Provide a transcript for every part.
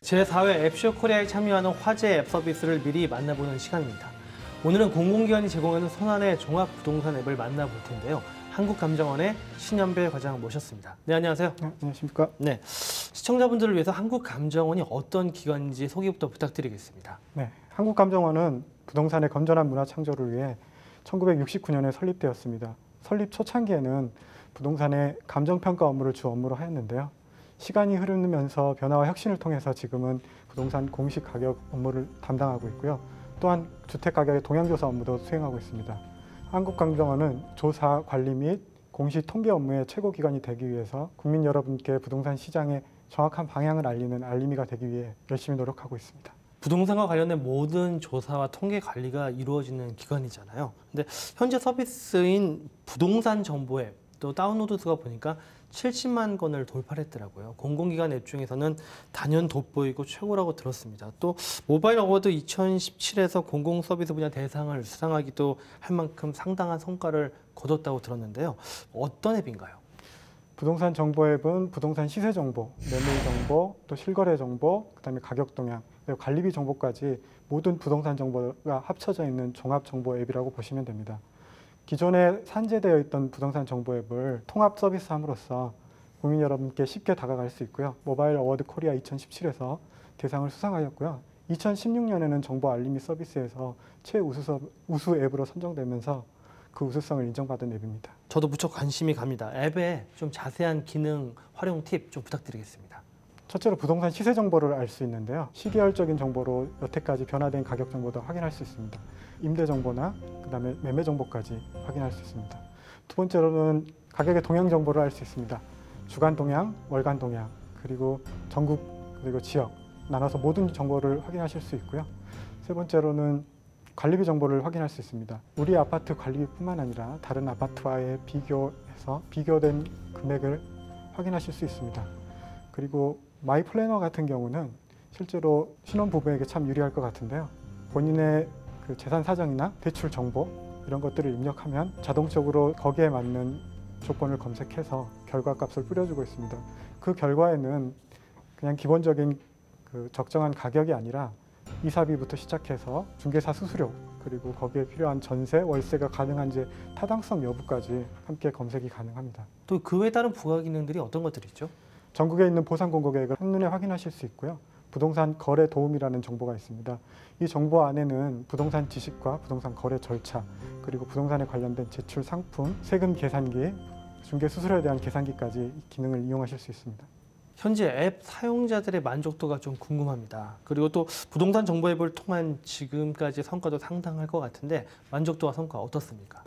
제4회 앱쇼 코리아에 참여하는 화제 앱 서비스를 미리 만나보는 시간입니다. 오늘은 공공기관이 제공하는 손안의 종합 부동산 앱을 만나볼 텐데요. 한국감정원의 신연배 과장 모셨습니다. 네, 안녕하세요. 네, 안녕하십니까. 네, 시청자분들을 위해서 한국감정원이 어떤 기관인지 소개부터 부탁드리겠습니다. 네, 한국감정원은 부동산의 건전한 문화 창조를 위해 1969년에 설립되었습니다. 설립 초창기에는 부동산의 감정평가 업무를 주 업무로 하였는데요. 시간이 흐르면서 변화와 혁신을 통해서 지금은 부동산 공시 가격 업무를 담당하고 있고요. 또한 주택 가격의 동향조사 업무도 수행하고 있습니다. 한국감정원은 조사, 관리 및 공시 통계 업무의 최고 기관이 되기 위해서 국민 여러분께 부동산 시장의 정확한 방향을 알리는 알림이가 되기 위해 열심히 노력하고 있습니다. 부동산과 관련된 모든 조사와 통계 관리가 이루어지는 기관이잖아요. 근데 현재 서비스인 부동산 정보 앱 또 다운로드 수가 보니까 70만 건을 돌파했더라고요. 공공기관 앱 중에서는 단연 돋보이고 최고라고 들었습니다. 또 모바일 어워드 2017에서 공공서비스 분야 대상을 수상하기도 할 만큼 상당한 성과를 거뒀다고 들었는데요. 어떤 앱인가요? 부동산 정보 앱은 부동산 시세 정보, 매물 정보, 또 실거래 정보, 그다음에 가격 동향, 그리고 관리비 정보까지 모든 부동산 정보가 합쳐져 있는 종합 정보 앱이라고 보시면 됩니다. 기존에 산재되어 있던 부동산 정보 앱을 통합 서비스함으로써 국민 여러분께 쉽게 다가갈 수 있고요. 모바일 어워드 코리아 2017에서 대상을 수상하였고요. 2016년에는 정보 알림이 서비스에서 최우수 앱으로 선정되면서 그 우수성을 인정받은 앱입니다. 저도 무척 관심이 갑니다. 앱에 좀 자세한 기능 활용 팁 좀 부탁드리겠습니다. 첫째로 부동산 시세 정보를 알 수 있는데요. 시계열적인 정보로 여태까지 변화된 가격 정보도 확인할 수 있습니다. 임대 정보나 그다음에 매매 정보까지 확인할 수 있습니다. 두 번째로는 가격의 동향 정보를 알 수 있습니다. 주간 동향, 월간 동향, 그리고 전국 그리고 지역 나눠서 모든 정보를 확인하실 수 있고요. 세 번째로는 관리비 정보를 확인할 수 있습니다. 우리 아파트 관리비뿐만 아니라 다른 아파트와의 비교해서 비교된 금액을 확인하실 수 있습니다. 그리고 마이 플래너 같은 경우는 실제로 신혼부부에게 참 유리할 것 같은데요. 본인의 그 재산 사정이나 대출 정보 이런 것들을 입력하면 자동적으로 거기에 맞는 조건을 검색해서 결과값을 뿌려주고 있습니다. 그 결과에는 그냥 기본적인 그 적정한 가격이 아니라 이사비부터 시작해서 중개사 수수료 그리고 거기에 필요한 전세, 월세가 가능한지 타당성 여부까지 함께 검색이 가능합니다. 또 그 외 다른 부가 기능들이 어떤 것들이 있죠? 전국에 있는 보상공고계획을 한눈에 확인하실 수 있고요. 부동산 거래 도움이라는 정보가 있습니다. 이 정보 안에는 부동산 지식과 부동산 거래 절차, 그리고 부동산에 관련된 제출 상품, 세금 계산기, 중개 수수료에 대한 계산기까지 이 기능을 이용하실 수 있습니다. 현재 앱 사용자들의 만족도가 좀 궁금합니다. 그리고 또 부동산 정보 앱을 통한 지금까지 성과도 상당할 것 같은데 만족도와 성과 어떻습니까?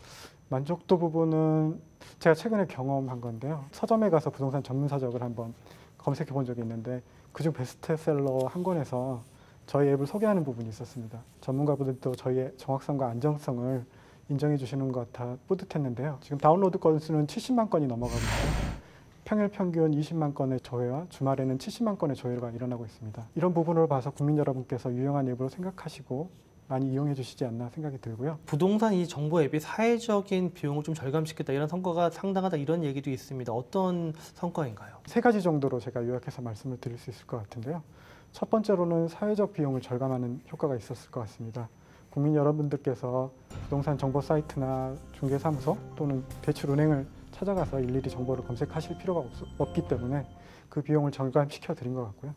만족도 부분은 제가 최근에 경험한 건데요. 서점에 가서 부동산 전문 서적을 한번 검색해 본 적이 있는데 그중 베스트셀러 한 권에서 저희 앱을 소개하는 부분이 있었습니다. 전문가분들도 저희의 정확성과 안정성을 인정해 주시는 것 같아 뿌듯했는데요. 지금 다운로드 건수는 70만 건이 넘어가고 있고요. 평일 평균 20만 건의 조회와 주말에는 70만 건의 조회가 일어나고 있습니다. 이런 부분을 봐서 국민 여러분께서 유용한 앱으로 생각하시고 많이 이용해 주시지 않나 생각이 들고요. 부동산 이 정보 앱이 사회적인 비용을 좀 절감시켰다 이런 성과가 상당하다 이런 얘기도 있습니다. 어떤 성과인가요? 세 가지 정도로 제가 요약해서 말씀을 드릴 수 있을 것 같은데요. 첫 번째로는 사회적 비용을 절감하는 효과가 있었을 것 같습니다. 국민 여러분들께서 부동산 정보 사이트나 중개사무소 또는 대출은행을 찾아가서 일일이 정보를 검색하실 필요가 없기 때문에 그 비용을 절감시켜 드린 것 같고요.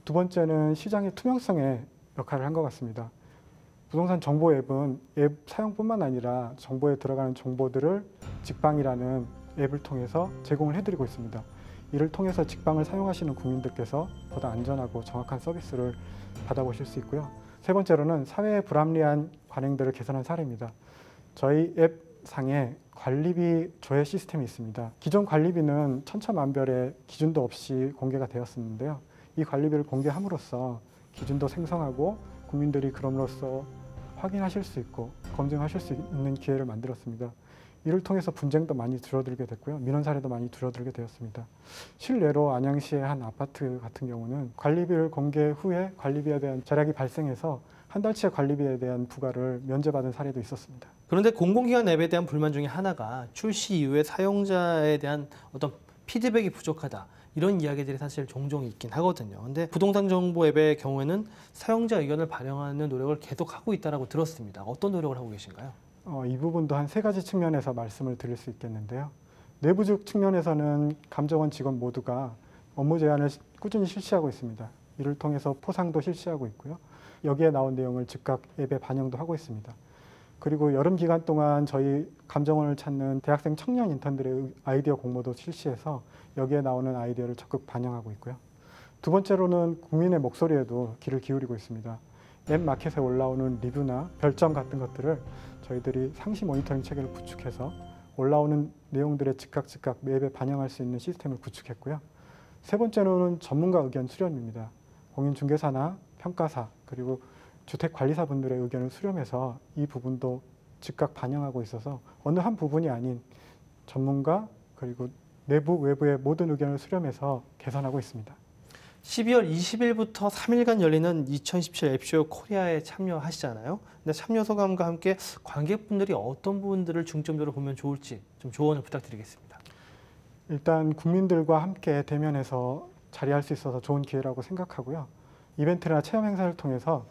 두 번째는 시장의 투명성에 역할을 한 것 같습니다. 부동산 정보 앱은 앱 사용뿐만 아니라 정보에 들어가는 정보들을 직방이라는 앱을 통해서 제공을 해드리고 있습니다. 이를 통해서 직방을 사용하시는 국민들께서 보다 안전하고 정확한 서비스를 받아보실 수 있고요. 세 번째로는 사회의 불합리한 관행들을 개선한 사례입니다. 저희 앱 상에 관리비 조회 시스템이 있습니다. 기존 관리비는 천차만별의 기준도 없이 공개가 되었었는데요. 이 관리비를 공개함으로써 기준도 생성하고 국민들이 그럼으로써 확인하실 수 있고 검증하실 수 있는 기회를 만들었습니다. 이를 통해서 분쟁도 많이 줄어들게 됐고요. 민원 사례도 많이 줄어들게 되었습니다. 실례로 안양시의 한 아파트 같은 경우는 관리비를 공개 후에 관리비에 대한 절약이 발생해서 한 달치의 관리비에 대한 부과를 면제받은 사례도 있었습니다. 그런데 공공기관 앱에 대한 불만 중에 하나가 출시 이후에 사용자에 대한 어떤 피드백이 부족하다 이런 이야기들이 사실 종종 있긴 하거든요. 근데 부동산 정보 앱의 경우에는 사용자 의견을 반영하는 노력을 계속하고 있다고 들었습니다. 어떤 노력을 하고 계신가요? 이 부분도 한 3가지 측면에서 말씀을 드릴 수 있겠는데요. 내부적 측면에서는 감정원 직원 모두가 업무 제안을 꾸준히 실시하고 있습니다. 이를 통해서 포상도 실시하고 있고요. 여기에 나온 내용을 즉각 앱에 반영도 하고 있습니다. 그리고 여름 기간 동안 저희 감정원을 찾는 대학생 청년 인턴들의 아이디어 공모도 실시해서 여기에 나오는 아이디어를 적극 반영하고 있고요. 두 번째로는 국민의 목소리에도 귀를 기울이고 있습니다. 앱 마켓에 올라오는 리뷰나 별점 같은 것들을 저희들이 상시 모니터링 체계를 구축해서 올라오는 내용들의 즉각 앱에 반영할 수 있는 시스템을 구축했고요. 세 번째로는 전문가 의견 수렴입니다. 공인중개사나 평가사 그리고 주택관리사분들의 의견을 수렴해서 이 부분도 즉각 반영하고 있어서 어느 한 부분이 아닌 전문가 그리고 내부 외부의 모든 의견을 수렴해서 개선하고 있습니다. 12월 20일부터 3일간 열리는 2017 앱쇼 코리아에 참여하시잖아요. 근데 참여 소감과 함께 관객분들이 어떤 부분들을 중점적으로 보면 좋을지 좀 조언을 부탁드리겠습니다. 일단 국민들과 함께 대면해서 자리할 수 있어서 좋은 기회라고 생각하고요. 이벤트나 체험 행사를 통해서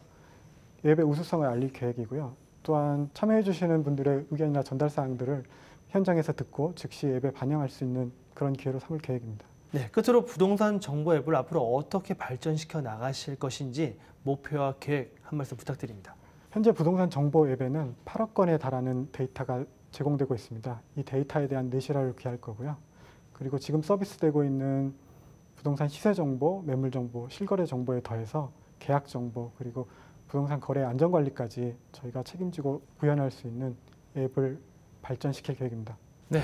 앱의 우수성을 알릴 계획이고요. 또한 참여해 주시는 분들의 의견이나 전달 사항들을 현장에서 듣고 즉시 앱에 반영할 수 있는 그런 기회로 삼을 계획입니다. 네, 끝으로 부동산 정보 앱을 앞으로 어떻게 발전시켜 나가실 것인지 목표와 계획 한 말씀 부탁드립니다. 현재 부동산 정보 앱에는 8억 건에 달하는 데이터가 제공되고 있습니다. 이 데이터에 대한 내실화를 기할 거고요. 그리고 지금 서비스되고 있는 부동산 시세 정보, 매물 정보, 실거래 정보에 더해서 계약 정보 그리고 부동산 거래 안전관리까지 저희가 책임지고 구현할 수 있는 앱을 발전시킬 계획입니다. 네,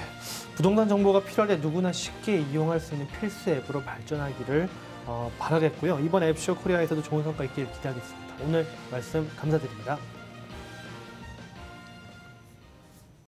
부동산 정보가 필요할 때 누구나 쉽게 이용할 수 있는 필수 앱으로 발전하기를 바라겠고요. 이번 앱쇼 코리아에서도 좋은 성과 있길 기대하겠습니다. 오늘 말씀 감사드립니다.